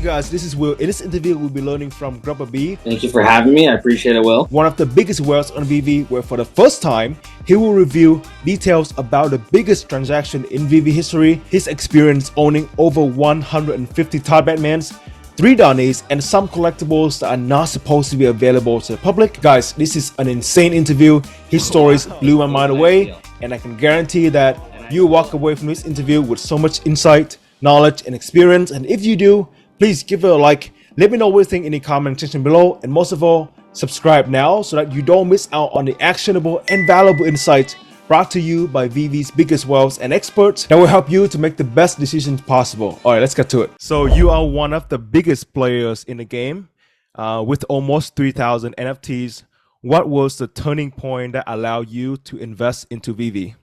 guys, this is Will. In this interview, we'll be learning from GrubahOG, Thank you for having me. I appreciate it, Will. one of the biggest whales on VeVe, where for the first time, he will reveal details about the biggest transaction in VeVe history, his experience owning over 150 Todd Batmans, 3 Donnys, and some collectibles that are not supposed to be available to the public. Guys, this is an insane interview. His stories blew my mind away, and I can guarantee that you walk away from this interview with so much insight, knowledge, and experience. And if you do, please give it a like. Let me know what you think in the comment section below, and most of all, subscribe now so that you don't miss out on the actionable and valuable insights brought to you by VeVe's biggest whales and experts that will help you to make the best decisions possible. All right, let's get to it. So you are one of the biggest players in the game with almost 3,000 NFTs. What was the turning point that allowed you to invest into VeVe?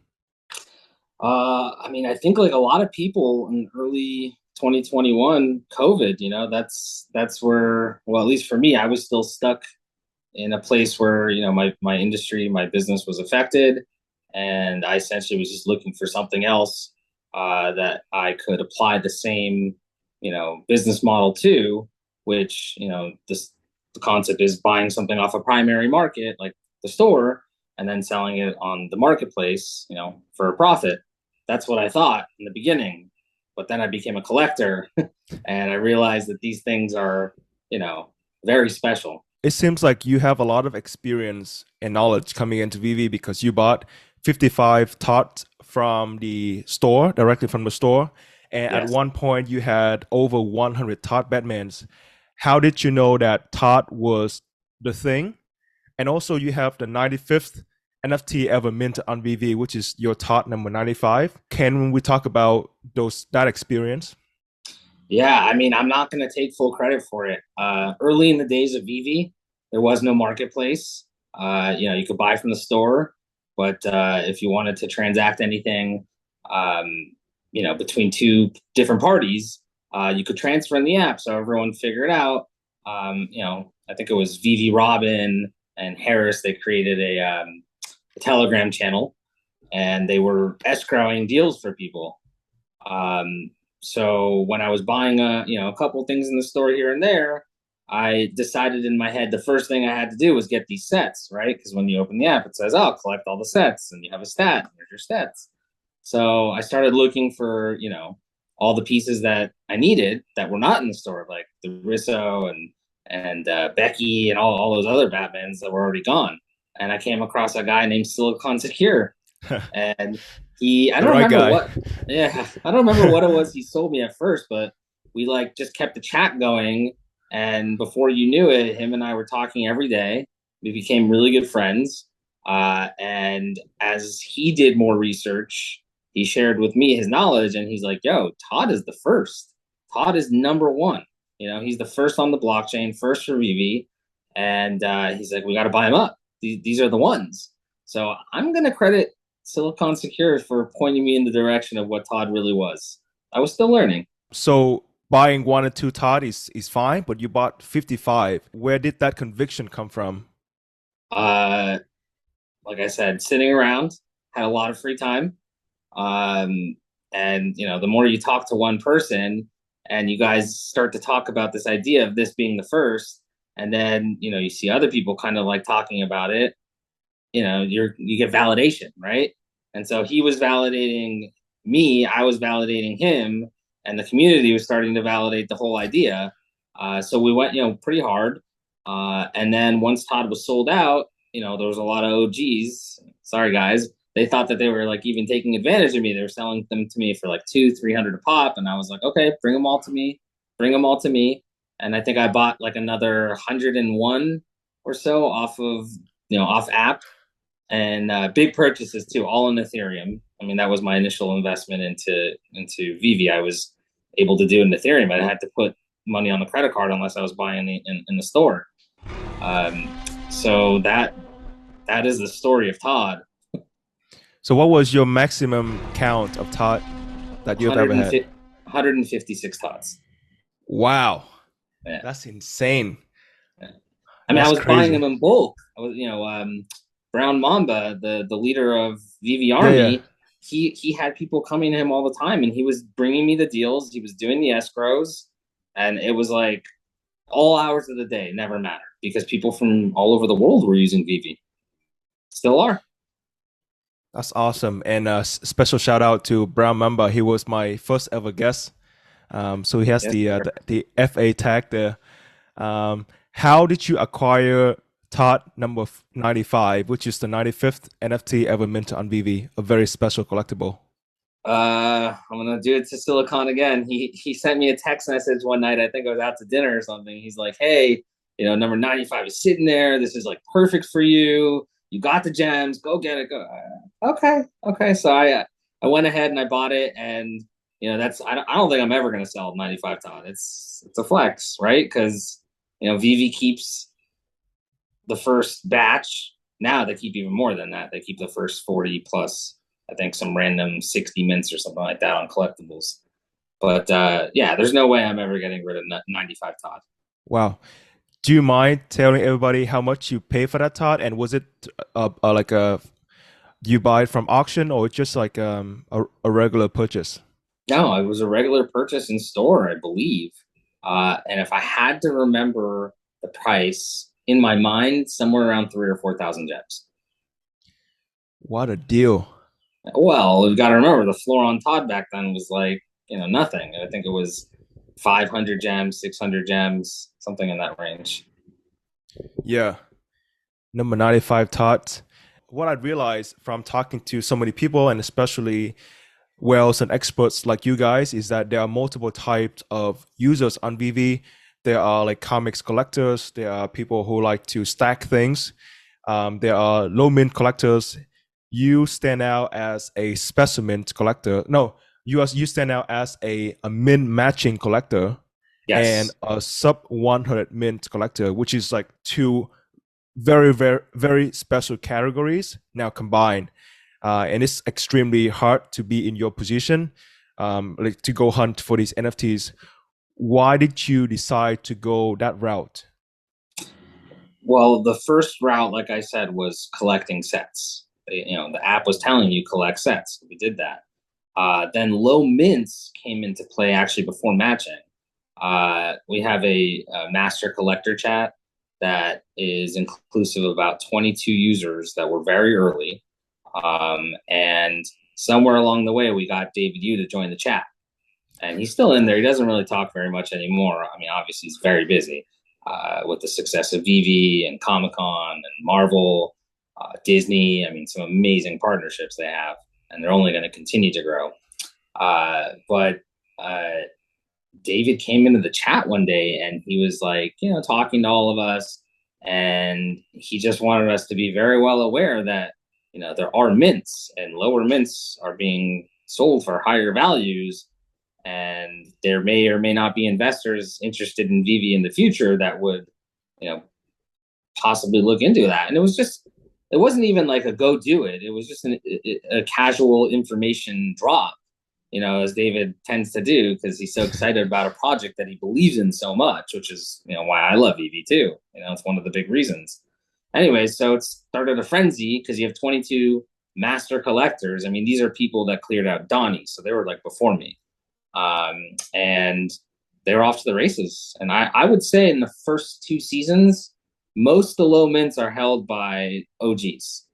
I think like a lot of people in early 2021, COVID, that's where, well, at least for me, I was still stuck in a place where, my industry, my business was affected. And I essentially was just looking for something else that I could apply the same, business model to, which, the concept is buying something off a primary market, like the store, and then selling it on the marketplace, for a profit. That's what I thought in the beginning. But then I became a collector and I realized that these things are, very special. It seems like you have a lot of experience and knowledge coming into VeVe because you bought 55 Todd from the store, directly from the store. And Yes. At one point you had over 100 Todd Batmans. How did you know that Todd was the thing? And also you have the 95th NFT ever minted on VeVe, which is your Todd number 95. Can we talk about that experience? Yeah, I'm not going to take full credit for it. Early in the days of VeVe, there was no marketplace. You could buy from the store, but if you wanted to transact anything, between two different parties, you could transfer in the app. So everyone figured out, I think it was VeVe Robin and Harris. They created a Telegram channel, and they were escrowing deals for people. So when I was buying a couple things in the store here and there, I decided in my head the first thing I had to do was get these sets, right? Because when you open the app, it says, "Oh, collect all the sets," and you have a stat. And there's your stats. So I started looking for all the pieces that I needed that were not in the store, like the Risso and Becky and all those other Batmans that were already gone. And I came across a guy named Silicon Secure, and I don't remember what it was he sold me at first, but we just kept the chat going. And before you knew it, him and I were talking every day. We became really good friends. And as he did more research, he shared with me his knowledge, and he's like, "Yo, Todd is the first. Todd is number one. He's the first on the blockchain, first for VeVe." And he's like, "We got to buy him up. These are the ones." So I'm going to credit Silicon Secure for pointing me in the direction of what Todd really was. I was still learning. So buying 1 or 2 Todd is fine, but you bought 55. Where did that conviction come from? Like I said, sitting around, had a lot of free time. And the more you talk to one person and you guys start to talk about this idea of this being the first, and then, you see other people kind of talking about it, you get validation, right? And so he was validating me, I was validating him, and the community was starting to validate the whole idea. So we went, pretty hard. And then once Todd was sold out, there was a lot of OGs. Sorry, guys. They thought that they were even taking advantage of me. They were selling them to me for $200-300 a pop. And I was like, okay, bring them all to me. Bring them all to me. And I think I bought another 101 or so off of, off app. And big purchases too, all in Ethereum. That was my initial investment into VeVe. I was able to do it in Ethereum. I had to put money on the credit card unless I was buying in the store. So that is the story of Todd. So what was your maximum count of Todd that you've ever had? 156 Todds. Wow. Yeah. That's insane. Yeah. I was buying them in bulk. I was, Brown Mamba, the leader of VeVe Army, he had people coming to him all the time, and he was bringing me the deals. He was doing the escrows. and it was like all hours of the day, never mattered because people from all over the world were using VeVe, still are. That's awesome. And special shout out to Brown Mamba. He was my first ever guest. So he has Yes, the FA tag there. How did you acquire Todd number 95, which is the 95th NFT ever minted on VeVe, a very special collectible? I'm gonna do it to Silicon again. He sent me a text message one night. I think I was out to dinner or something. He's like, "Hey, number 95 is sitting there. This is like perfect for you. You got the gems. Go get it. Go." Okay, okay. So I went ahead and I bought it, and that's I don't think I'm ever gonna sell 95 Todd. It's a flex, right? Because VeVe keeps the first batch. Now they keep even more than that. They keep the first 40 plus. I think some random 60 mints or something like that on collectibles. But yeah, there's no way I'm ever getting rid of 95 Todd. Wow. Do you mind telling everybody how much you pay for that, Todd? And was it like you buy it from auction or just like a regular purchase? No, it was a regular purchase in store, I believe. And if I had to remember the price in my mind, somewhere around 3 or 4 thousand gems. What a deal. Well, we've got to remember the floor on Todd back then was like, nothing. I think it was 500 gems, 600 gems, something in that range. Yeah. Number 95 Todd. What I realized from talking to so many people, and especially whales and experts like you guys, is that there are multiple types of users on VeVe. There are like comics collectors. There are people who like to stack things. There are low mint collectors. You stand out as a specimen collector. No, you stand out as a mint matching collector and Yes. a sub 100 mint collector, which is like two very, very, very special categories now combined. And it's extremely hard to be in your position, like to go hunt for these NFTs. Why did you decide to go that route? Well, the first route, like I said, was collecting sets. The app was telling you collect sets. We did that. Then low mints came into play actually before matching. We have a master collector chat that is inclusive of about 22 users that were very early. And somewhere along the way, we got David Yu to join the chat. And he's still in there. He doesn't really talk very much anymore. I mean, obviously, he's very busy with the success of VeVe and Comic-Con and Marvel, Disney. I mean, some amazing partnerships they have, and they're only going to continue to grow. But David came into the chat one day and he was like, talking to all of us. And he just wanted us to be very well aware that, there are mints and lower mints are being sold for higher values. And there may or may not be investors interested in VeVe in the future that would, possibly look into that. And it wasn't even like a go do it. It was just a casual information drop, as David tends to do because he's so excited about a project that he believes in so much, which is, why I love VeVe too. It's one of the big reasons. Anyway, so it started a frenzy because you have 22 master collectors. I mean, these are people that cleared out Donnys, so they were like before me. And they were off to the races. And I would say in the first 2 seasons, most of the low mints are held by OGs.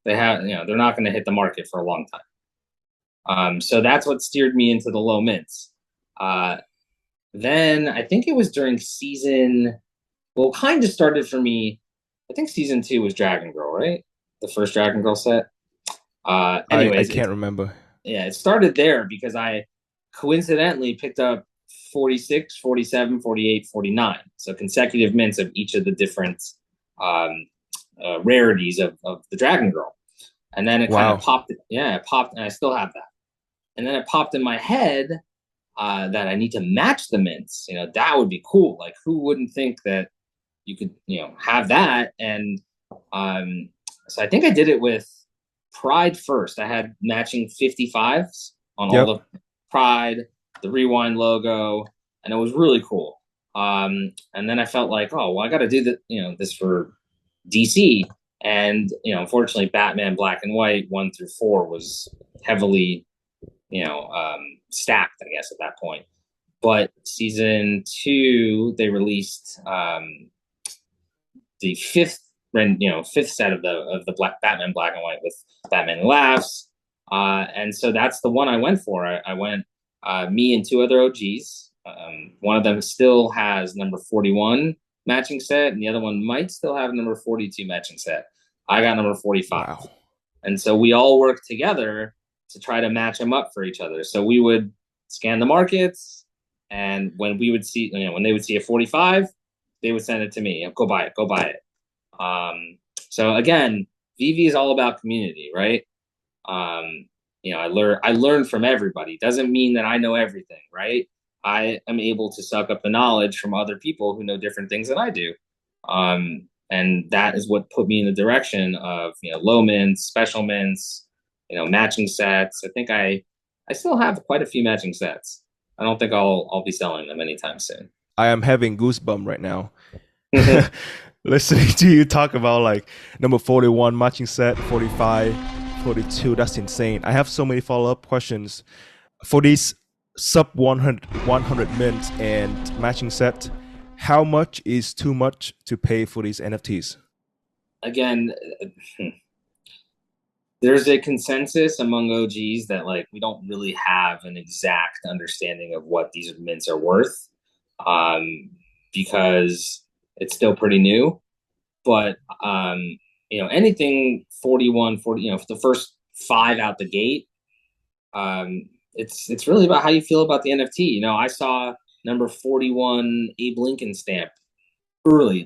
They have, they're not going to hit the market for a long time. So that's what steered me into the low mints. Then I think it was during kind of started for me. I think season 2 was Dragon Girl, right? The first Dragon Girl set. I can't remember. Yeah, it started there because I coincidentally picked up 46, 47, 48, 49. So consecutive mints of each of the different rarities of the Dragon Girl. And then it kind of popped. Yeah, it popped, and I still have that. And then it popped in my head that I need to match the mints. That would be cool. Like, who wouldn't think that you could, have that? And so I think I did it with Pride first. I had matching 55s on all the Pride, the Rewind logo, and it was really cool. And then I felt like, oh, well, I got to do this for DC. And unfortunately, Batman Black and White 1 through 4 was heavily, stacked, I guess, at that point. But season two, they released the fifth set of the Black Batman Black and White with Batman Laughs, and so that's the one I went for. I went me and two other OGs. One of them still has number 41 matching set, and the other one might still have number 42 matching set. I got number 45. Wow. And so we all worked together to try to match them up for each other. So we would scan the markets, and when we would see, when they would see a 45, they would send it to me. Go buy it, go buy it. So again, VeVe is all about community, right? I learn from everybody. Doesn't mean that I know everything, right? I am able to suck up the knowledge from other people who know different things than I do. And that is what put me in the direction of, low mints, special mints, matching sets. I think I still have quite a few matching sets. I don't think I'll be selling them anytime soon. I am having goosebumps right now. Listening to you talk about like number 41 matching set, 45, 42. That's insane. I have so many follow-up questions for these sub 100 mints and matching set. How much is too much to pay for these NFTs? Again, there's a consensus among OGs that like we don't really have an exact understanding of what these mints are worth, because it's still pretty new. But anything 41, 40, the first 5 out the gate, it's really about how you feel about the NFT. I saw number 41 Abe Lincoln stamp early,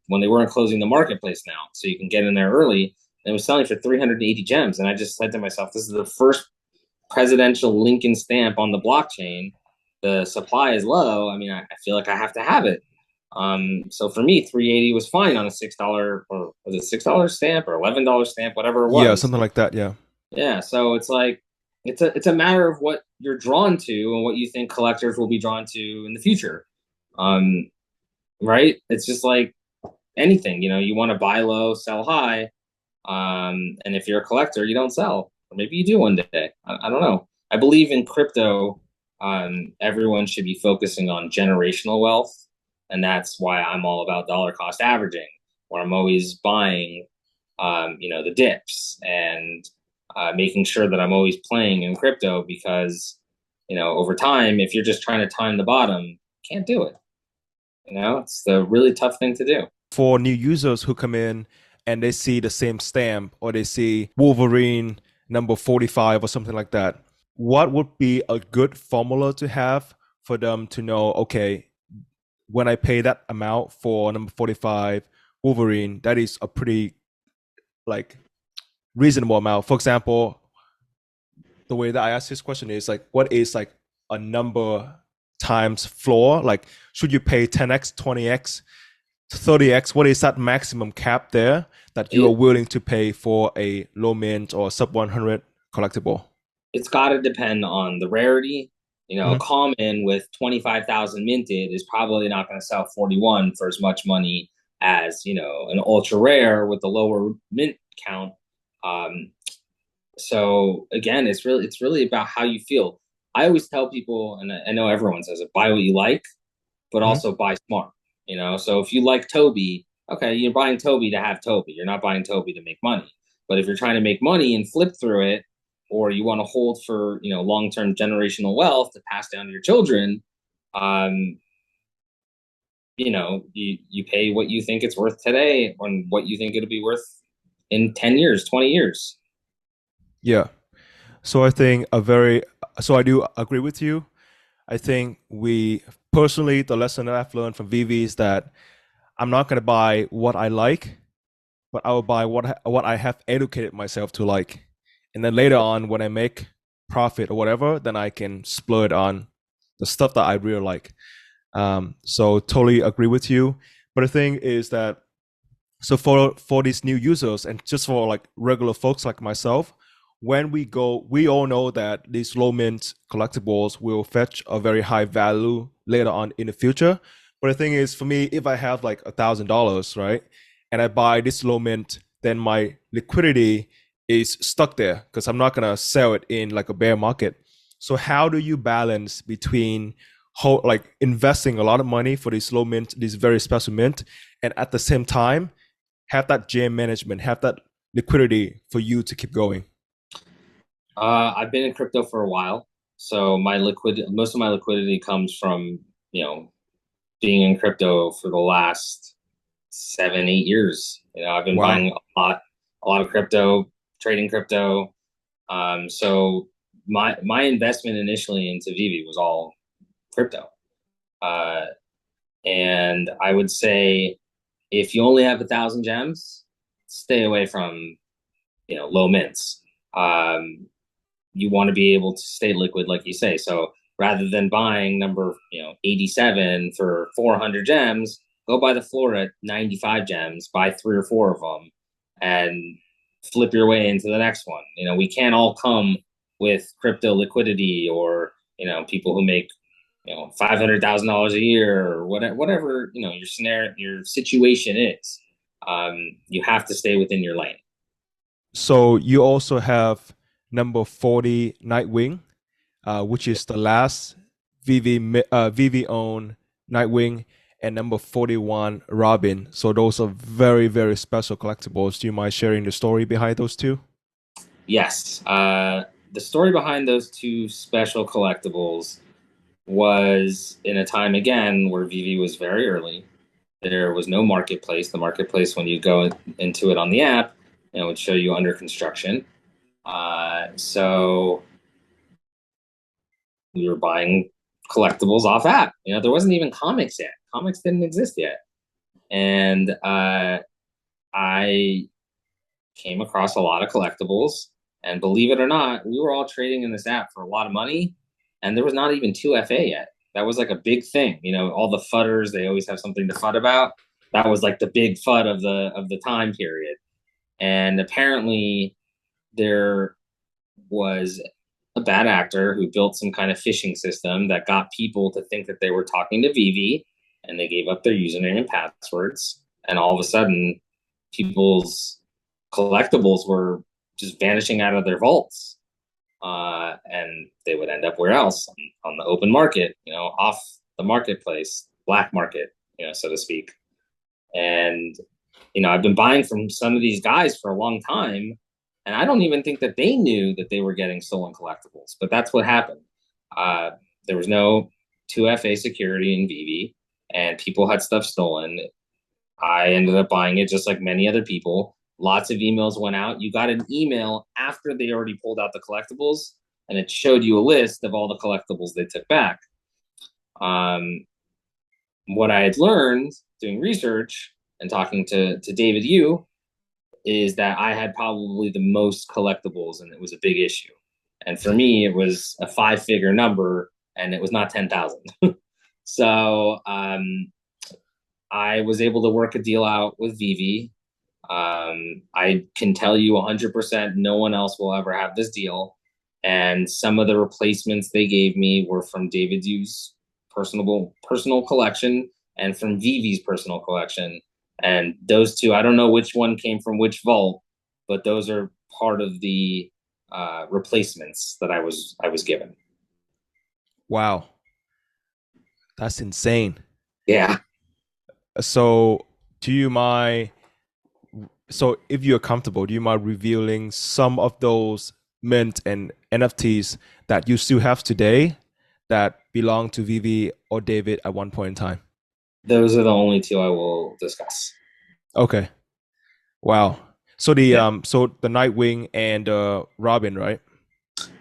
when they weren't closing the marketplace now, so you can get in there early. And it was selling for 380 gems, and I just said to myself, this is the first presidential Lincoln stamp on the blockchain. The supply is low. I mean, I feel like I have to have it. So for me, 380 was fine on a $6, or was it $6 stamp or $11 stamp, whatever it was. Yeah, something like that. Yeah. Yeah. So it's like it's a matter of what you're drawn to and what you think collectors will be drawn to in the future. Right? It's just like anything. You want to buy low, sell high. And if you're a collector, you don't sell, or maybe you do one day. I don't know. I believe in crypto. Everyone should be focusing on generational wealth. And that's why I'm all about dollar cost averaging, where I'm always buying, the dips and making sure that I'm always playing in crypto, because, over time, if you're just trying to time the bottom, you can't do it. It's the really tough thing to do. For new users who come in and they see the same stamp, or they see Wolverine number 45 or something like that, what would be a good formula to have for them to know, okay, when I pay that amount for number 45 Wolverine, that is a pretty reasonable amount? For example, the way that I ask this question is like, what is like a number times floor? Like, should you pay 10x, 20x, 30x? What is that maximum cap there that you are willing to pay for a low mint or sub 100 collectible? It's got to depend on the rarity. A common with 25,000 minted is probably not going to sell 41 for as much money as, an ultra rare with the lower mint count. So again, it's really about how you feel. I always tell people, and I know everyone says it, buy what you like, but also buy smart. So if you like Toby, okay, you're buying Toby to have Toby. You're not buying Toby to make money. But if you're trying to make money and flip through it, or you want to hold for, long-term generational wealth to pass down to your children, you pay what you think it's worth today and what you think it'll be worth in 10 years, 20 years. Yeah. So I think I do agree with you. I think the lesson that I've learned from VeVe is that I'm not going to buy what I like, but I will buy what I have educated myself to like. And then later on, when I make profit or whatever, then I can splurge on the stuff that I really like. So totally agree with you. But the thing is that, so for these new users and just for like regular folks like myself, when we all know that these low mint collectibles will fetch a very high value later on in the future. But the thing is, for me, if I have like $1,000, right, and I buy this low mint, then my liquidity is stuck there because I'm not gonna sell it in like a bear market. So how do you balance between like investing a lot of money for this low mint, this very special mint, and at the same time have that jam management, have that liquidity for you to keep going? I've been in crypto for a while, so most of my liquidity comes from, you know, being in crypto for the last 7, 8 years. I've been Wow. buying a lot of crypto, trading crypto. So my investment initially into VeVe was all crypto. Uh, and I would say if you only have 1,000 gems, stay away from, low mints. Um, you want to be able to stay liquid, like you say. So rather than buying number 87 for 400 gems, go buy the floor at 95 gems, buy 3 or 4 of them, and flip your way into the next one. We can't all come with crypto liquidity, or people who make $500,000 a year, or whatever your scenario, your situation is. You have to stay within your lane. So you also have number 40 Nightwing, which is the last VeVe owned Nightwing, and number 41 Robin. So those are very, very special collectibles. Do you mind sharing the story behind those two? Yes. The story behind those two special collectibles was in a time, again, where VeVe was very early. There was no marketplace. The marketplace, when you go into it on the app, it would show you under construction. So we were buying collectibles off app. There wasn't even comics yet. Comics didn't exist yet. And I came across a lot of collectibles. And believe it or not, we were all trading in this app for a lot of money. And there was not even 2FA yet. That was like a big thing. All the fudders, they always have something to FUD about. That was like the big FUD of the time period. And apparently there was a bad actor who built some kind of phishing system that got people to think that they were talking to VeVe, and they gave up their username and passwords. And all of a sudden, people's collectibles were just vanishing out of their vaults. And they would end up where else? On the open market, off the marketplace, black market, so to speak. And, I've been buying from some of these guys for a long time, and I don't even think that they knew that they were getting stolen collectibles, but that's what happened. There was no 2FA security in VeVe, and people had stuff stolen. I ended up buying it just like many other people. Lots of emails went out. You got an email after they already pulled out the collectibles, and it showed you a list of all the collectibles they took back. What I had learned doing research and talking to David Yu is that I had probably the most collectibles, and it was a big issue. And for me, it was a 5-figure number, and it was not 10,000. So I was able to work a deal out with VeVe. I can tell you 100% no one else will ever have this deal. And some of the replacements they gave me were from David Yu's personal collection and from VeVe's personal collection. And those two, I don't know which one came from which vault, but those are part of the replacements that I was given. Wow, that's insane. Yeah. So, do you mind? So, if you're comfortable, do you mind revealing some of those mint and NFTs that you still have today that belong to VeVe or David at one point in time? Those are the only two I will discuss. Okay. Wow. So so the Nightwing and Robin, right?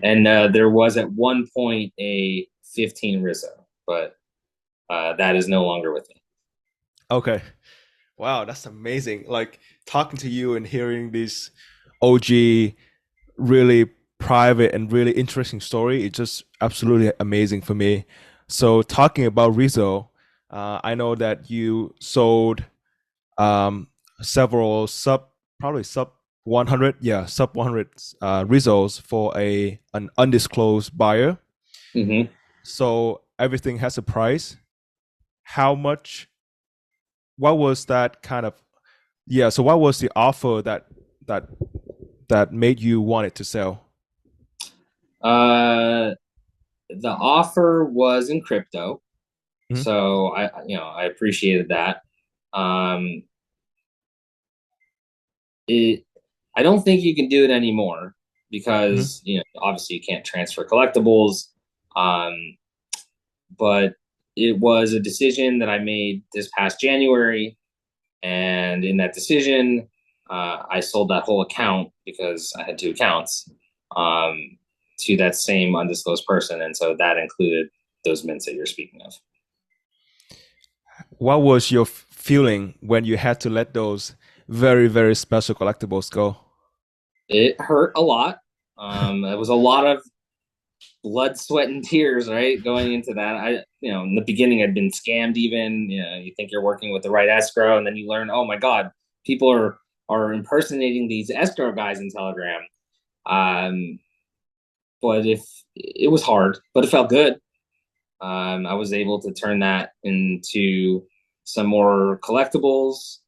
And there was at one point a 15 Risso, but that is no longer with me. Okay. Wow, that's amazing. Like talking to you and hearing this OG really private and really interesting story, it's just absolutely amazing for me. So talking about Risso, I know that you sold several probably sub 100, yeah, sub 100 Rissos for an undisclosed buyer. Mm-hmm. So everything has a price. How much? What was that kind of? Yeah. So what was the offer that that made you want it to sell? The offer was in crypto. Mhm. So I appreciated that. Um, it I don't think you can do it anymore Mhm. because obviously you can't transfer collectibles. Um, but it was a decision that I made this past January, and in that decision, I sold that whole account because I had two accounts um, to that same undisclosed person, and so that included those mints that you're speaking of. What was your feeling when you had to let those very, very special collectibles go? It hurt a lot. It was a lot of blood, sweat, and tears, right? Going into that, in the beginning, I'd been scammed. Even, you think you're working with the right escrow, and then you learn, oh my god, people are impersonating these escrow guys in Telegram. Um, but if it was hard, but it felt good. I was able to turn that into some more collectibles,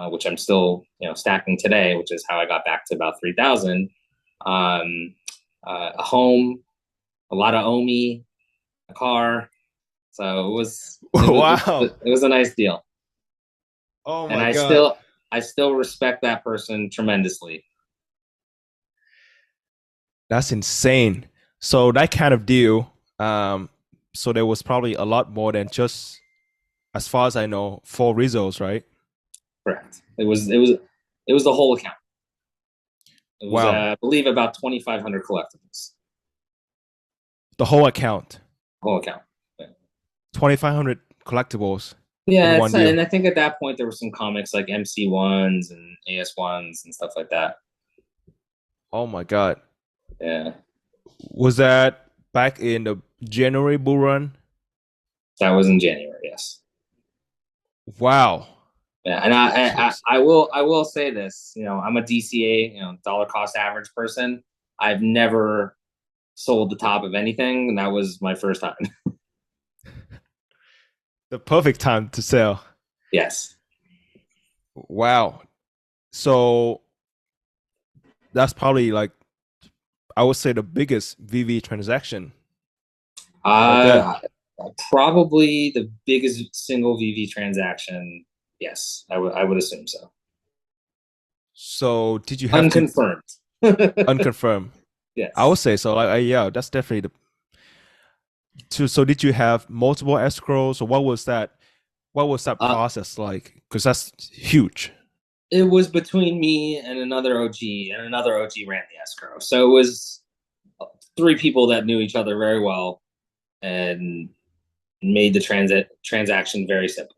which I'm still, stacking today, which is how I got back to about 3,000. Um, a home, a lot of OMI, a car. So Wow. it was a nice deal, Oh and my God. I still respect that person tremendously. That's insane. So that kind of deal, um, so there was probably a lot more than just, as far as I know, four Rizos, right? Correct. It was the whole account. It was Wow. I believe about 2,500 collectibles. The whole account, Whole account. 2,500 collectibles in Yeah, one and deal. I think at that point there were some comics like MC ones and AS ones and stuff like that. Oh my God. Yeah, Was that back in the January bull run? that was in January. Yes. Wow. Yeah, and So, I will say this. I'm a DCA, dollar cost average person. I've never sold the top of anything, and that was my first time. the perfect time to sell. Yes. Wow. So that's probably like, I would say, the biggest VV transaction right there. Uh, Probably the biggest single VV transaction. Yes, I would assume so. So did you have to Unconfirmed. unconfirm? I would Yes. say so. Yeah, that's definitely the. So did you have multiple escrows, or what was that? What was that Uh, process like? Because that's huge. it was between me and another OG, and another OG ran the escrow. So it was three people that knew each other very well and made the transaction very simple.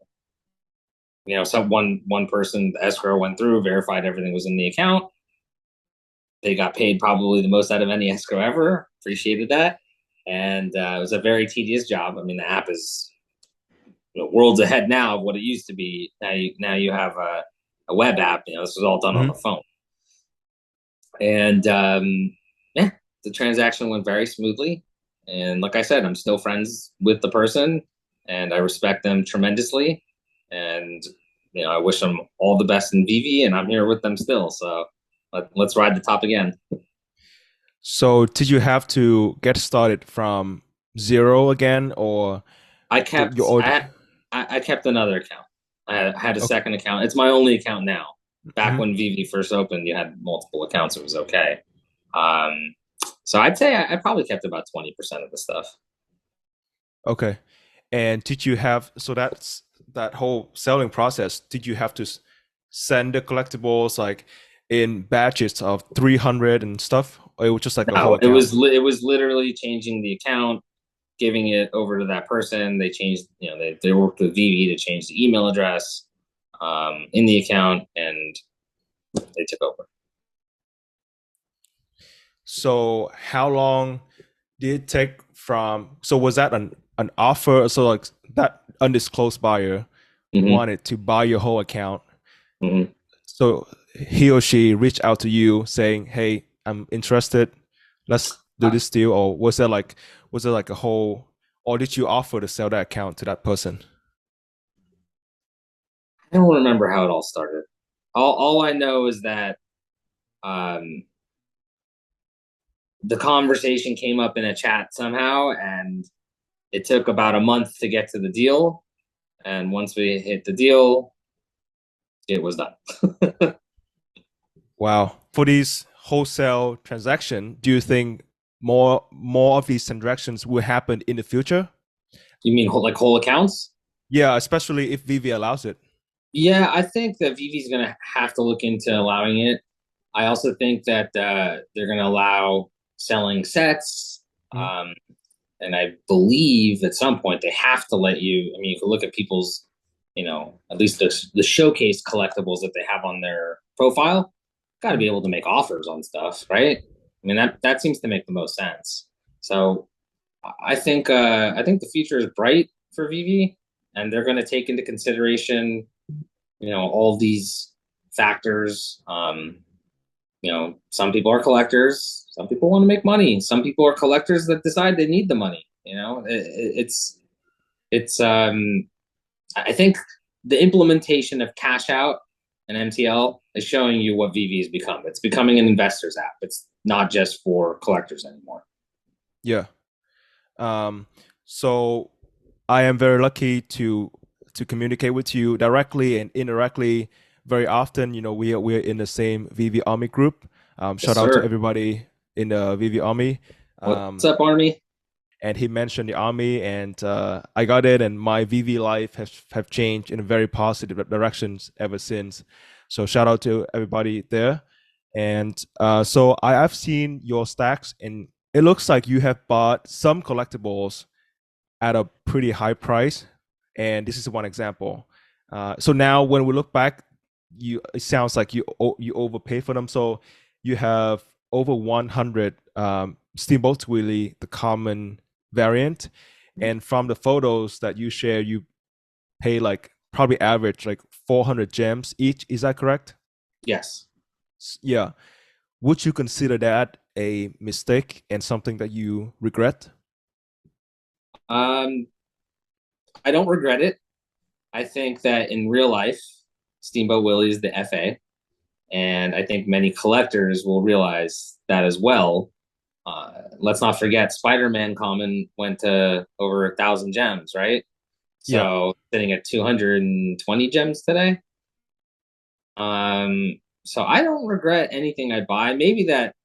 So one person, the escrow went through, verified everything was in the account. They got paid probably the most out of any escrow ever. Appreciated that, and it was a very tedious job. I mean, the app is worlds ahead now of what it used to be. Now you have a web app. This was all done on Mhm. the phone, and yeah, the transaction went very smoothly. And like I said, I'm still friends with the person, and I respect them tremendously. And I wish them all the best in VeVe, and I'm here with them still. So let's ride the top again. So did you have to get started from zero again, or I did you kept already? I kept another account. I had a Okay. second account. It's my only account now. Back Mhm. when VeVe first opened, you had multiple accounts. It was okay. Um, so I'd say I probably kept about 20% of the stuff. Okay. And did you have, so that's that whole selling process? Did you have to send the collectibles like in batches of 300 and stuff, or it was just like a whole No, account? it was literally changing the account, giving it over to that person. They changed, they worked with VeVe to change the email address in the account, and they took over. So how long did it take from, so was that an offer? So like that undisclosed buyer Mm-hmm, wanted to buy your whole account. mm-hmm. So he or she reached out to you saying, "Hey, I'm interested. Let's do I this deal." Or was there like a whole, or did you offer to sell that account to that person? don't remember how it all started. All I know is that um, the conversation came up in a chat somehow, and it took about a month to get to the deal, and once we hit the deal, it was done. Wow. For these wholesale transaction, do you think more of these transactions will happen in the future? You mean like whole accounts? Yeah, especially if VeVe allows it. Yeah, I think that VeVe is going to have to look into allowing it. I also think that they're going to allow selling sets. Mhm. And I believe at some point they have to let you. I mean, you can look at people's, at least the showcase collectibles that they have on their profile. Got to be able to make offers on stuff, right? I mean, that seems to make the most sense. So I think the future is bright for VeVe, and they're going to take into consideration, all these factors. Some people are collectors, some people want to make money, some people are collectors that decide they need the money. It's I think the implementation of cash out and MTL is showing you what VeVe has become. It's becoming an investors app. It's not just for collectors anymore. Yeah. So I am very lucky to communicate with you directly and indirectly very often. We're in the same VeVe Army group. Yes, Shout out to sir. everybody in the VeVe Army. What's up, Army? And he mentioned the Army, and I got it, and my VeVe life have changed in a very positive directions ever since. So shout out to everybody there. And so I've seen your stacks, and it looks like you have bought some collectibles at a pretty high price. And this is one example. So now when we look back, it sounds like you overpay for them. So you have over 100 Steamboat Willie, the common variant. And from the photos that you share, you pay like probably average like 400 gems each. Is that correct? Yes. Yeah. Would you consider that a mistake and something that you regret? Um, I don't regret it. I think that in real life, Steamboat Willie is the FA, and I think many collectors will realize that as well. Let's not forget, Spider-Man common went to over 1,000 gems, right? Yeah. So sitting at 220 gems today. So I don't regret anything I buy. Maybe that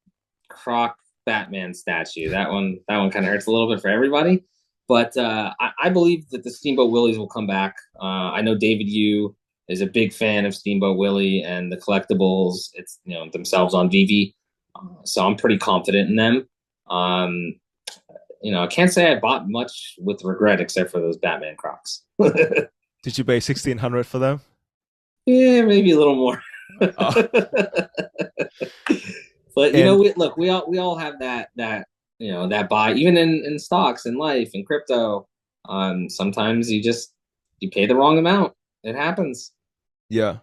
Croc Batman statue. That one kind of hurts a little bit for everybody. But I believe that the Steamboat Willies will come back. I know David Yu is a big fan of Steamboat Willie and the collectibles. It's themselves on VeVe, so I'm pretty confident in them. Um, I can't say I bought much with regret except for those Batman Crocs. Did you pay 1,600 for them? Yeah, maybe a little more. Oh. But And we all have that buy, even in stocks, in life, in crypto. Sometimes you pay the wrong amount. It happens. yeah.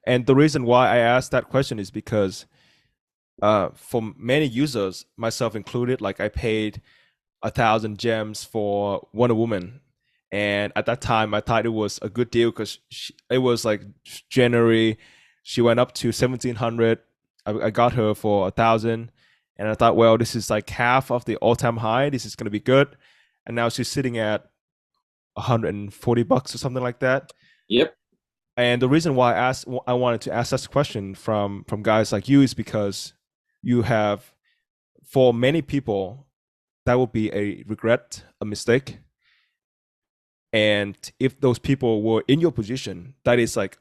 And the reason why I asked that question is because for many users, myself included, like I paid 1,000 gems for Wonder Woman. And at that time, I thought it was a good deal because it was like January. She went up to 1,700. I got her for 1,000. And I thought, well, this is like half of the all-time high. This is going to be good. And now she's sitting at $140 or something like that. Yep. And the reason why I wanted to ask this question from guys like you is because you have, for many people, that would be a regret, a mistake. And if those people were in your position, that is like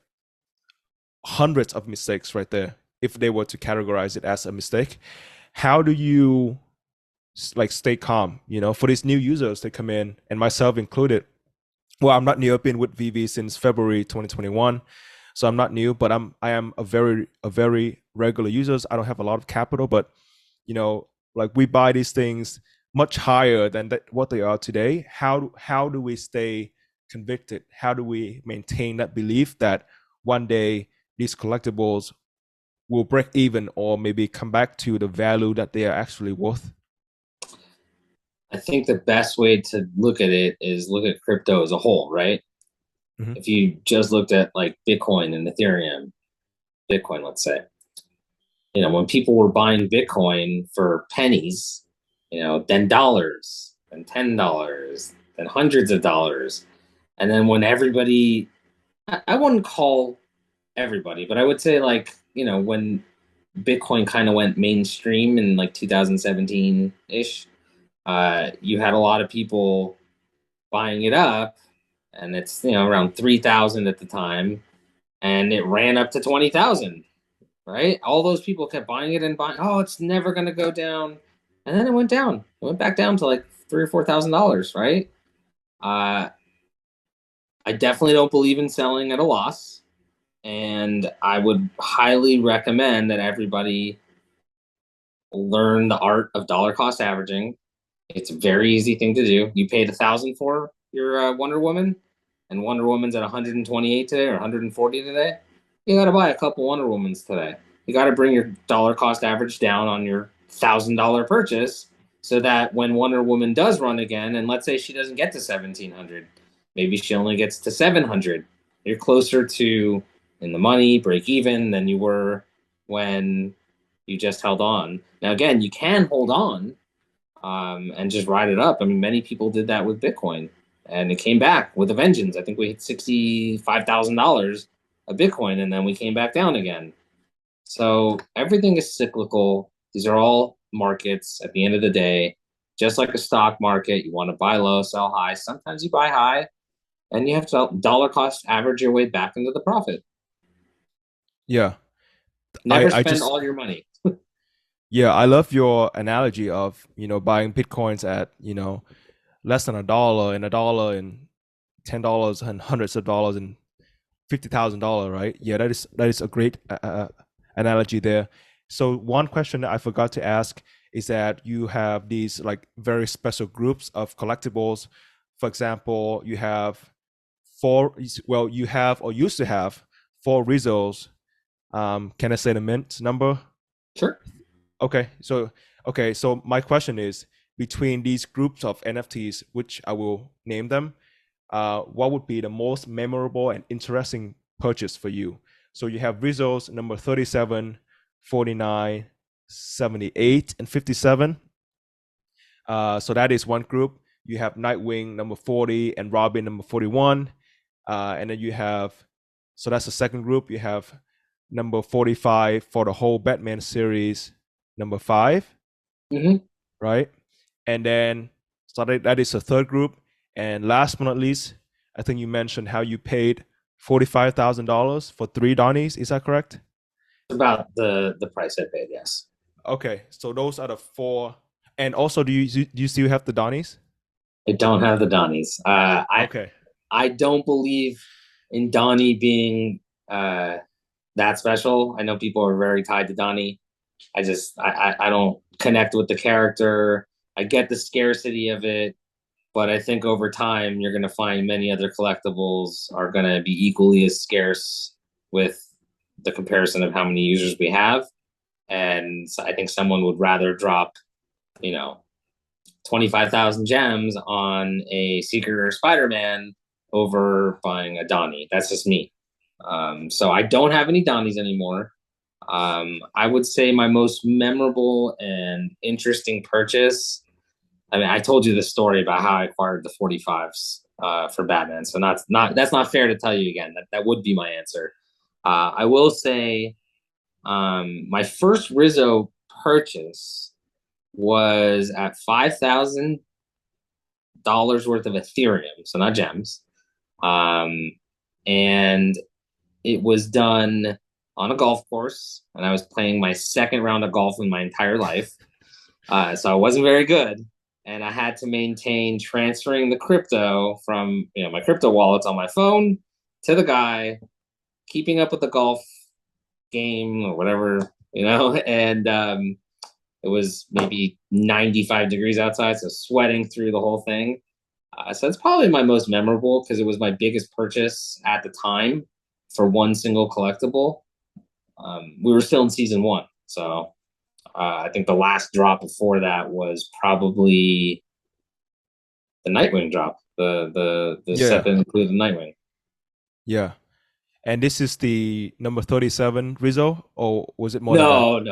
hundreds of mistakes right there. If they were to categorize it as a mistake, how do you like stay calm? For these new users that come in, and myself included. Well, I'm not new. I've been with VeVe since February 2021, so I'm not new. But I am a very regular user. I don't have a lot of capital, but like we buy these things much higher than what they are today. How do we stay convicted? How do we maintain that belief that one day these collectibles will break even or maybe come back to the value that they are actually worth? I think the best way to look at it is look at crypto as a whole, right? Mm-hmm. If you just looked at like Bitcoin and Ethereum, Bitcoin, let's say, when people were buying Bitcoin for pennies, then dollars, then $10, then hundreds of dollars. And then when everybody, I wouldn't call everybody, but I would say like, when Bitcoin kind of went mainstream in like 2017 ish, you had a lot of people buying it up, and it's around 3,000 at the time, and it ran up to 20,000. Right? All those people kept buying it and buying. Oh, it's never going to go down, and then it went down. It went back down to like $3,000 or $4,000. Right? I definitely don't believe in selling at a loss, and I would highly recommend that everybody learn the art of dollar cost averaging. It's a very easy thing to do. You paid 1,000 for your Wonder Woman, and Wonder Woman's at 128 today or 140 today. You got to buy a couple Wonder Womans today. You got to bring your dollar cost average down on your $1,000 purchase, so that when Wonder Woman does run again, and let's say she doesn't get to 1,700, maybe she only gets to 700. You're closer to in the money, break even, than you were when you just held on. Now, again, you can hold on and just ride it up. I mean, many people did that with Bitcoin, and it came back with a vengeance. I think we hit $65,000 of Bitcoin, and then we came back down again. So everything is cyclical. These are all markets at the end of the day. Just like a stock market, you want to buy low, sell high. Sometimes you buy high, and you have to dollar cost average your way back into the profit. Yeah. Never spend all your money. Yeah, I love your analogy of, buying Bitcoins at, less than $1 and $1 and $10 and hundreds of dollars and $50,000, right? Yeah, that is a great analogy there. So one question that I forgot to ask is that you have these like very special groups of collectibles. For example, you have you have or used to have 4 Rissos. Can I say the mint number? Sure. Okay, so my question is, between these groups of NFTs, which I will name them, what would be the most memorable and interesting purchase for you? So you have Rissos number 37, 49, 78, and 57. So that is one group. You have Nightwing number 40 and Robin number 41. And then you have, so that's the second group. You have number 45 for the whole Batman series, number 5, right? And then, so that is the third group. And last but not least, I think you mentioned how you paid $45,000 for 3 Donnys. Is that correct? About the price I paid, yes. Okay, so those are the 4. And also, do you still have the Donnys? I don't have the Donnys. Okay. I don't believe in Donnie being that special. I know people are very tied to Donnie. I don't connect with the character. I get the scarcity of it, but I think over time you're going to find many other collectibles are going to be equally as scarce with the comparison of how many users we have. And so I think someone would rather drop, 25,000 gems on a Secret or Spider-Man over buying a Donnie. That's just me. So I don't have any Donnies anymore. I would say my most memorable and interesting purchase. I mean, I told you the story about how I acquired the 45s for Batman, so that's not fair to tell you again. That would be my answer. I will say, my first Risso purchase was at $5,000 worth of Ethereum, so not gems, and it was done on a golf course, and I was playing my second round of golf in my entire life. So I wasn't very good, and I had to maintain transferring the crypto from my crypto wallets on my phone to the guy, keeping up with the golf game or whatever, and it was maybe 95 degrees outside, so sweating through the whole thing. So it's probably my most memorable because it was my biggest purchase at the time for one single collectible. We were still in season 1, so I think the last drop before that was probably the Nightwing drop, the set that included Nightwing. Yeah, and this is the number 37 Risso, or was it more? No.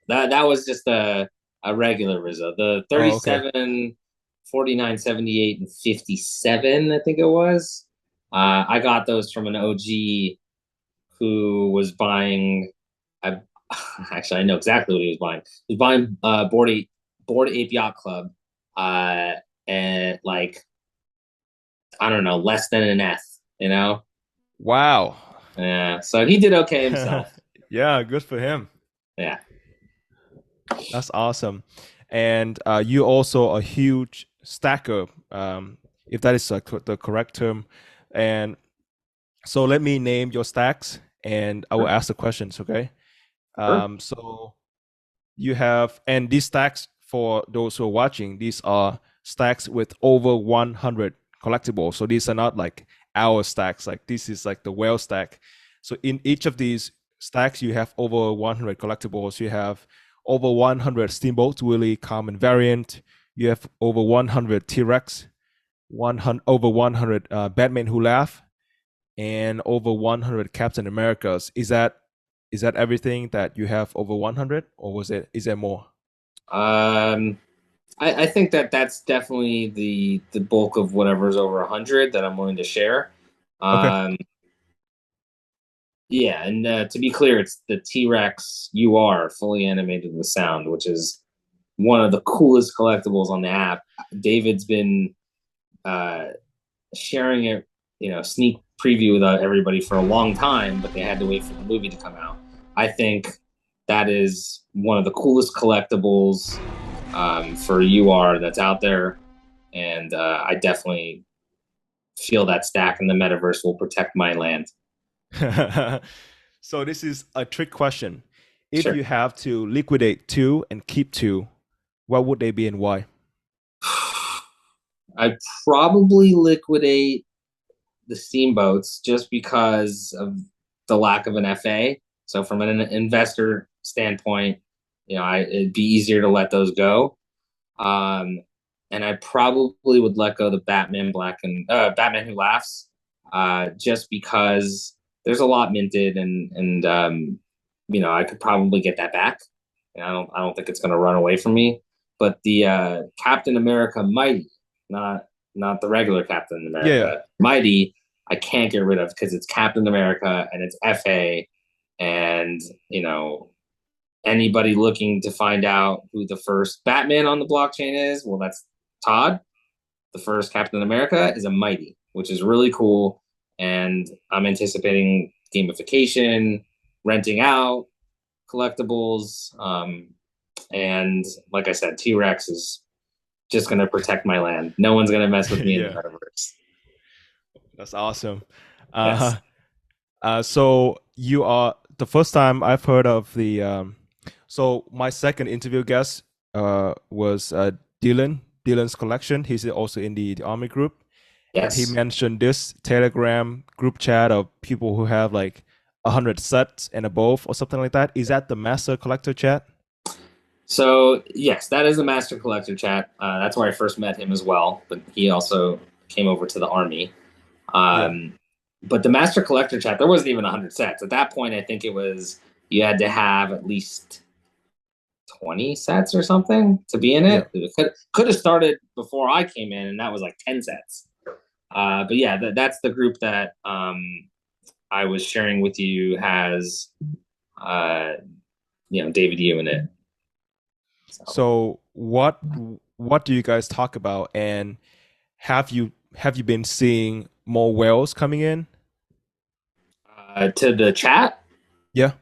That was just a regular Risso. The 37 49, 78, and 57, I think it was. I got those from an OG who was buying. I actually I know exactly what he was buying. He was buying Board Ape Yacht Club, uh, and like I don't know, less than an F, you know? Wow. Yeah. So he did okay himself. Yeah, good for him. Yeah. That's awesome. And you also a huge stacker, if that is the correct term. And so let me name your stacks and I will ask the questions, okay? Sure. So you have, and these stacks for those who are watching, these are stacks with over 100 collectibles. So these are not like our stacks, like this is like the whale stack. So in each of these stacks, you have over 100 collectibles. You have over 100 Steamboat, Willie common variant. You have over 100 T-Rex, 100 over 100 Batman Who Laugh, and over 100 Captain Americas. Is that everything that you have over 100, or is there more? Um, I think that that's definitely the bulk of whatever's over 100 that I'm willing to share. Okay. Um, yeah, and to be clear, it's the T-Rex UR fully animated with sound, which is one of the coolest collectibles on the app. David's been uh, sharing it, sneak preview with everybody for a long time, but they had to wait for the movie to come out. I think that is one of the coolest collectibles for UR that's out there, and I definitely feel that stack in the metaverse will protect my land. So this is a trick question. If Sure. you have to liquidate two and keep two, what would they be and why? I'd probably liquidate the Steamboats just because of the lack of an FA. So from an investor standpoint, it'd be easier to let those go. Um, and I probably would let go the Batman Who Laughs, just because there's a lot minted and I could probably get that back. And I don't think it's going to run away from me. But the Captain America Mighty, not not the regular Captain Yeah. America Mighty, I can't get rid of because it's Captain America and it's FA, and anybody looking to find out who the first Batman on the blockchain is, well, that's Todd. The first Captain America is a Mighty, which is really cool. And I'm anticipating gamification, renting out, collectibles. And like I said, T Rex is just going to protect my land. No one's going to mess with me in the Yeah. metaverse. That's awesome. Yes. So you are the first time I've heard of the. So my second interview guest was Dylan. Dylan's collection. He's also in the Army group, and he Yes. mentioned this Telegram group chat of people who have like 100 sets and above or something like that. Is that the master collector chat? So yes, that is a master collector chat. That's where I first met him as well. But he also came over to the army. Yeah. Um, but the master collector chat, there wasn't even 100 sets at that point. I think it was you had to have at least 20 sets or something to be in Yeah. it. It could have started before I came in, and that was like 10 sets. But yeah, that's the group that I was sharing with you has uh, David Yu in it. So what do you guys talk about, and have you been seeing more whales coming in? To the chat, Yeah.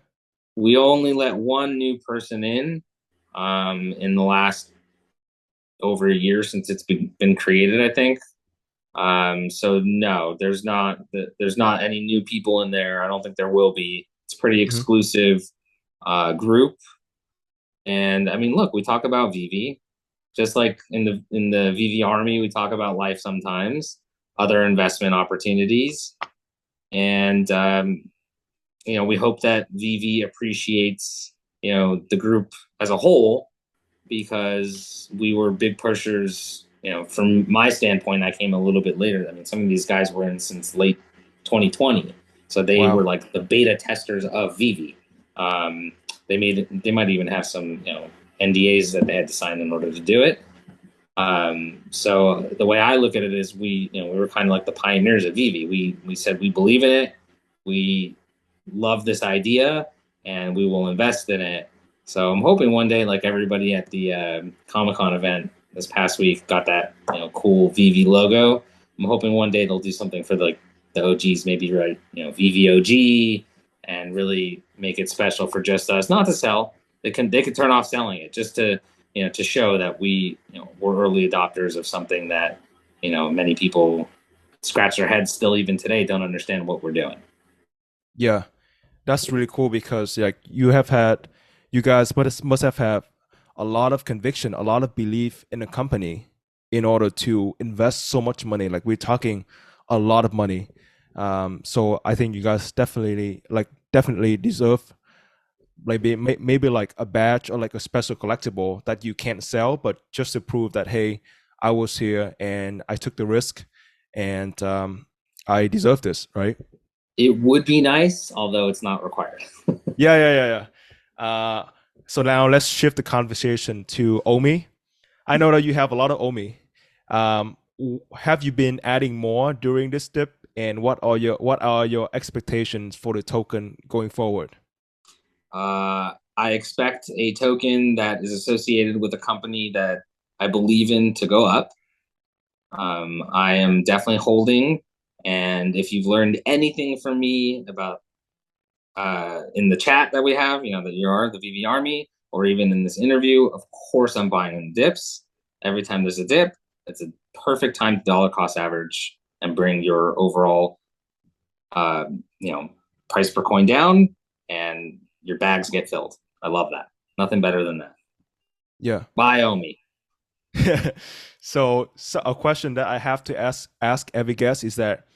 we only let one new person in the last over a year since it's been created, I think. So no, there's not any new people in there. I don't think there will be. It's a pretty Mhm. exclusive group. And I mean, look, we talk about VeVe, just like in the VeVe army, we talk about life sometimes, other investment opportunities, and we hope that VeVe appreciates the group as a whole because we were big pushers. From my standpoint, I came a little bit later. I mean, some of these guys were in since late 2020, so they were Wow. like the beta testers of VeVe. They might even have some NDAs that they had to sign in order to do it. So the way I look at it is we were kind of like the pioneers of VeVe. We said we believe in it, we love this idea, and we will invest in it. So I'm hoping one day, like everybody at the Comic-Con event this past week, got that cool VeVe logo. I'm hoping one day they'll do something for the OGs, maybe right VeVe OG, and really make it special for just us. Not to sell, they could turn off selling it just to show that we're early adopters of something that many people scratch their heads still even today don't understand what we're doing. Yeah, that's really cool because like you guys must have had a lot of conviction, a lot of belief in the company in order to invest so much money. Like we're talking a lot of money. So I think you guys definitely deserve like maybe like a badge or like a special collectible that you can't sell, but just to prove that hey, I was here and I took the risk, and I deserve this, right? It would be nice, although it's not required. Yeah. So now let's shift the conversation to OMI. I know that you have a lot of OMI. Have you been adding more during this dip, and what are your expectations for the token going forward? I expect a token that is associated with a company that I believe in to go up. I am definitely holding, and if you've learned anything from me about in the chat that we have, that you are the VeVe Army, or even in this interview, of course I'm buying in dips. Every time there's a dip, it's a perfect time to dollar cost average and bring your overall, uh, you know, price per coin down, and your bags get filled. I love that. Nothing better than that. Yeah. Buy OMI. So a question that I have to ask every guest is that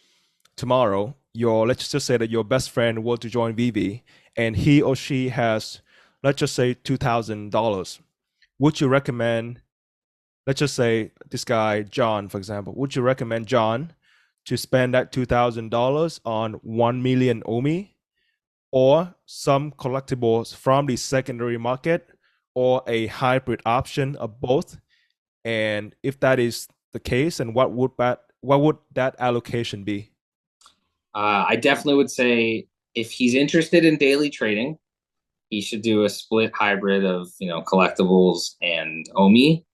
tomorrow, let's just say that your best friend were to join VeVe and he or she has, let's just say $2,000. Would you recommend, let's just say this guy John, for example, would you recommend John to spend that $2,000 on 1 million OMI or some collectibles from the secondary market or a hybrid option of both? And if that is the case, and what would that allocation be? I definitely would say if he's interested in daily trading, he should do a split hybrid of collectibles and OMI.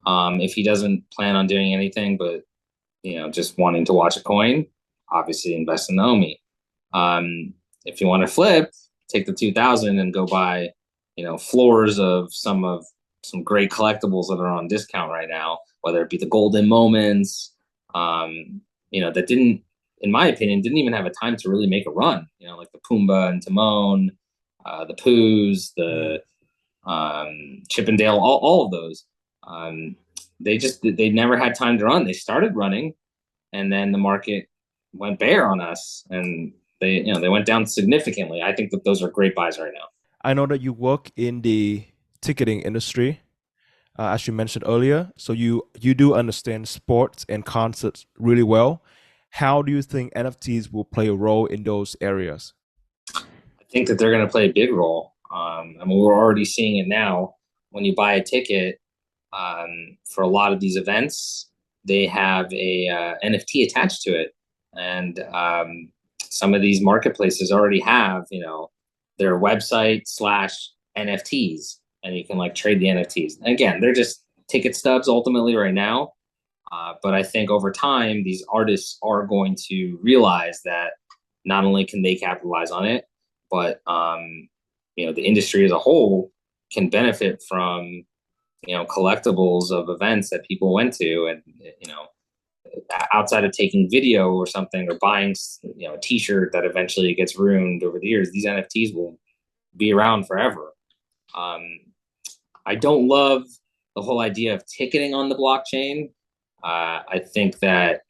If he doesn't plan on doing anything but just wanting to watch a coin, obviously invest in the OMI. If you want to flip, take the 2,000 and go buy floors of some great collectibles that are on discount right now, whether it be the golden moments, that didn't, in my opinion, didn't even have a time to really make a run. Like the Pumbaa and Timon, the Poos, the Chippendale, all of those. They never had time to run. They started running, and then the market went bear on us, and they went down significantly. I think that those are great buys right now. I know that you work in the ticketing industry, as you mentioned earlier, so you do understand sports and concerts really well. How do you think NFTs will play a role in those areas? I think that they're going to play a big role. I mean, we're already seeing it now. When you buy a ticket for a lot of these events, they have a NFT attached to it, and some of these marketplaces already have their website slash NFTs, and you can like trade the NFTs. And again, they're just ticket stubs ultimately right now, but I think over time these artists are going to realize that not only can they capitalize on it, but the industry as a whole can benefit from collectibles of events that people went to, and outside of taking video or something, or buying a T-shirt that eventually gets ruined over the years, these NFTs will be around forever. I don't love the whole idea of ticketing on the blockchain. I think that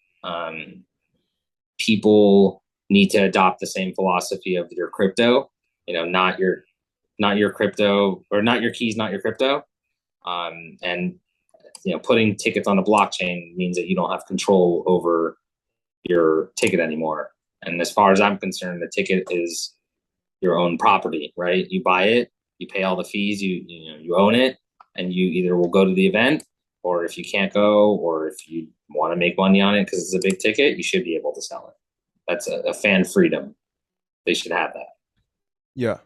people need to adopt the same philosophy of your crypto. Not your crypto, or not your keys, not your crypto. And putting tickets on a blockchain means that you don't have control over your ticket anymore. And as far as I'm concerned, the ticket is your own property, right? You buy it, you pay all the fees, you own it, and you either will go to the event or if you can't go, or if you want to make money on it because it's a big ticket, you should be able to sell it. That's a fan freedom. They should have that. Yeah.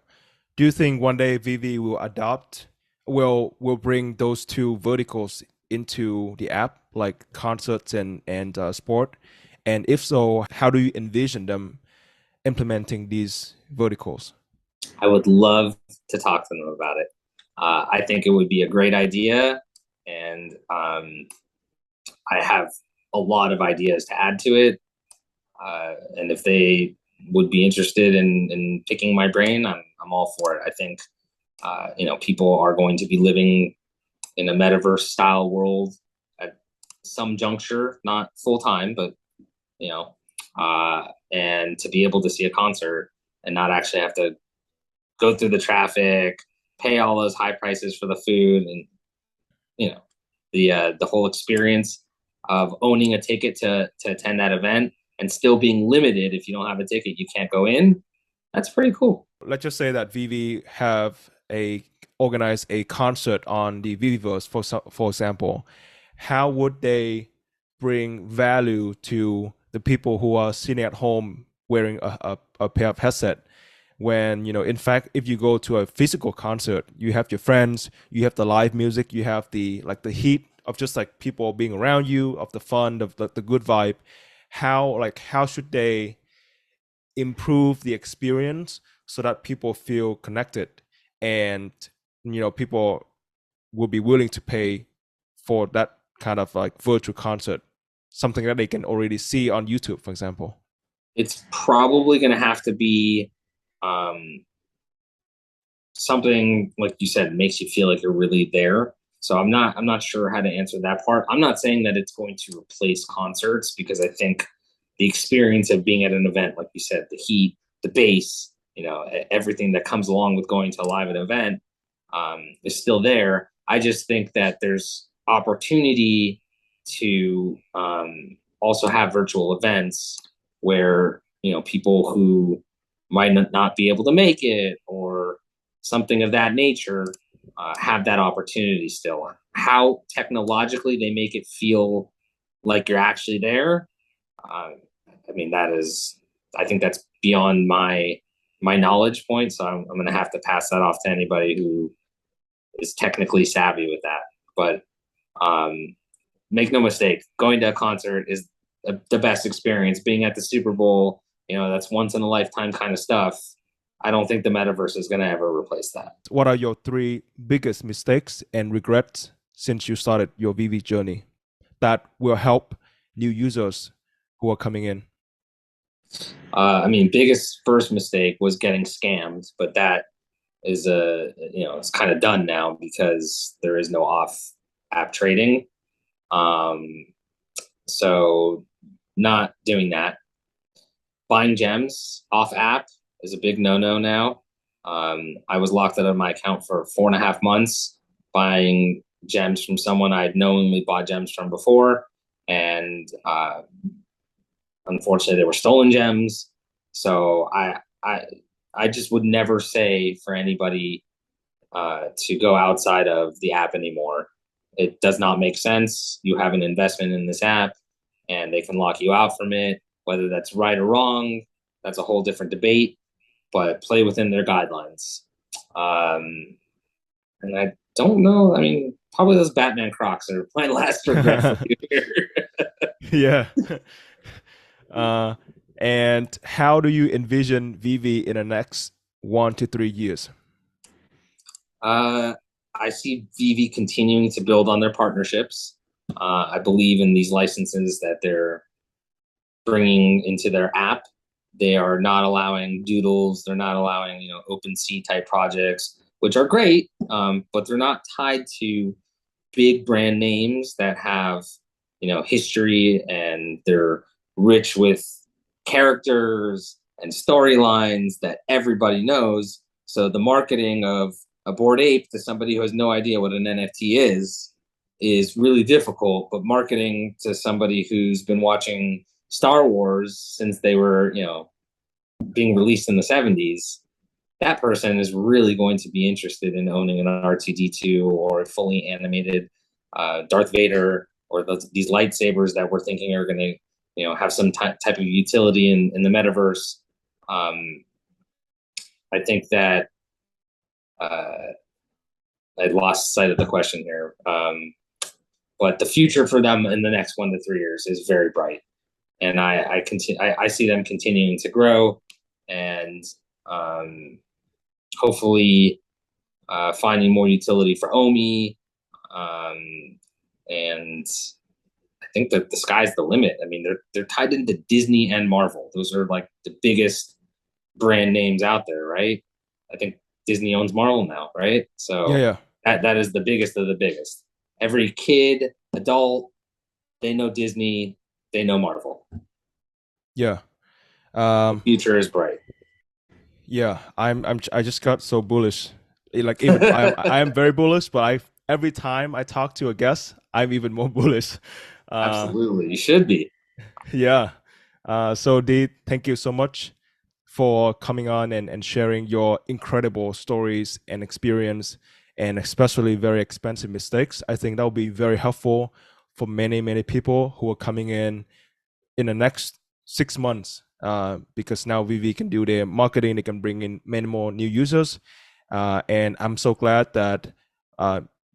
Do you think one day VeVe will adopt, will bring those two verticals into the app, like concerts and sport? And if so, how do you envision them implementing these verticals? I would love to talk to them about it. I think it would be a great idea, and I have a lot of ideas to add to it. And if they would be interested in picking my brain, I'm all for it. I think people are going to be living in a metaverse style world at some juncture, not full time, but and to be able to see a concert and not actually have to go through the traffic, pay all those high prices for the food, and the whole experience of owning a ticket to attend that event and still being limited. If you don't have a ticket, you can't go in. That's pretty cool. Let's just say that VeVe have organized a concert on the VeVeverse, for example. How would they bring value to the people who are sitting at home wearing a pair of headset? When, in fact, if you go to a physical concert, you have your friends, you have the live music, you have the heat of just like people being around you, of the fun, of the good vibe. How should they improve the experience so that people feel connected, and people will be willing to pay for that kind of like virtual concert, something that they can already see on YouTube, for example? It's probably going to have to be something like you said, makes you feel like you're really there. So I'm not sure how to answer that part. I'm not saying that it's going to replace concerts, because I think the experience of being at an event, like you said, the heat, the bass, everything that comes along with going to a live event is still there. I just think that there's opportunity to also have virtual events where people who might not be able to make it or something of that nature have that opportunity still. How technologically they make it feel like you're actually there, I think that's beyond my knowledge point. So I'm going to have to pass that off to anybody who is technically savvy with that. But make no mistake, going to a concert is the best experience. Being at the Super Bowl, that's once in a lifetime kind of stuff. I don't think the metaverse is going to ever replace that. What are your 3 biggest mistakes and regrets since you started your VeVe journey that will help new users who are coming in? Biggest first mistake was getting scammed, but that is it's kind of done now because there is no off app trading. So not doing that. Buying gems off app is a big no-no now. I was locked out of my account for 4.5 months buying gems from someone I'd knowingly bought gems from before, and unfortunately they were stolen gems. So I just would never say for anybody to go outside of the app anymore. It does not make sense. You have an investment in this app and they can lock you out from it. Whether that's right or wrong, that's a whole different debate, but play within their guidelines. And I don't know. Probably those Batman Crocs are my last regret for you here. Yeah. And how do you envision VeVe in the next 1 to 3 years? I see VeVe continuing to build on their partnerships. I believe in these licenses that they're bringing into their app. They are not allowing doodles. They're not allowing, OpenSea type projects, which are great, but they're not tied to big brand names that have, history, and they're rich with characters and storylines that everybody knows. So the marketing of a Bored Ape to somebody who has no idea what an NFT is really difficult, but marketing to somebody who's been watching Star Wars since they were, being released in the 70s, that person is really going to be interested in owning an R2D2 or a fully animated Darth Vader, or these lightsabers that we're thinking are going to, you know, have some type of utility in the metaverse. I think that I lost sight of the question here. But the future for them in the next 1 to 3 years is very bright, and I see them continuing to grow, and hopefully finding more utility for OMI, and I think that the sky's the limit. I mean, they're tied into Disney and Marvel. Those are like the biggest brand names out there, right? I think Disney owns Marvel now, right? So Yeah. that is the biggest of the biggest. Every kid, adult, they know Disney, they know Marvel. Yeah. The future is bright. Yeah, I just got so bullish. Like, even I am very bullish, but every time I talk to a guest, I'm even more bullish. Absolutely, you should be. Yeah. So Dee, thank you so much for coming on and sharing your incredible stories and experience, and especially very expensive mistakes. I think that will be very helpful for many people who are coming in the next 6 months, because now VeVe can do their marketing, they can bring in many more new users, and I'm so glad that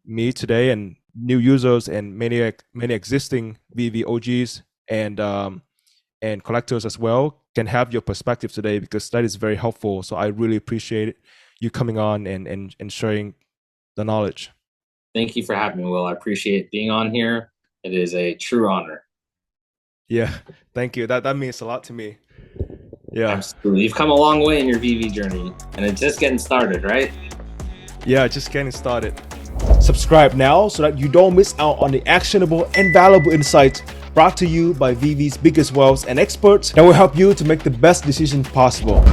me today and new users and many existing VeVe OGs and collectors as well can have your perspective today, because that is very helpful. So I really appreciate you coming on and sharing the knowledge. Thank you for having me, Will. I appreciate being on here. It is a true honor. Yeah, thank you. That means a lot to me. Yeah, absolutely. You've come a long way in your VeVe journey, and it's just getting started, right? Yeah, just getting started. Subscribe now so that you don't miss out on the actionable and valuable insights brought to you by VeVe's biggest whales and experts that will help you to make the best decisions possible.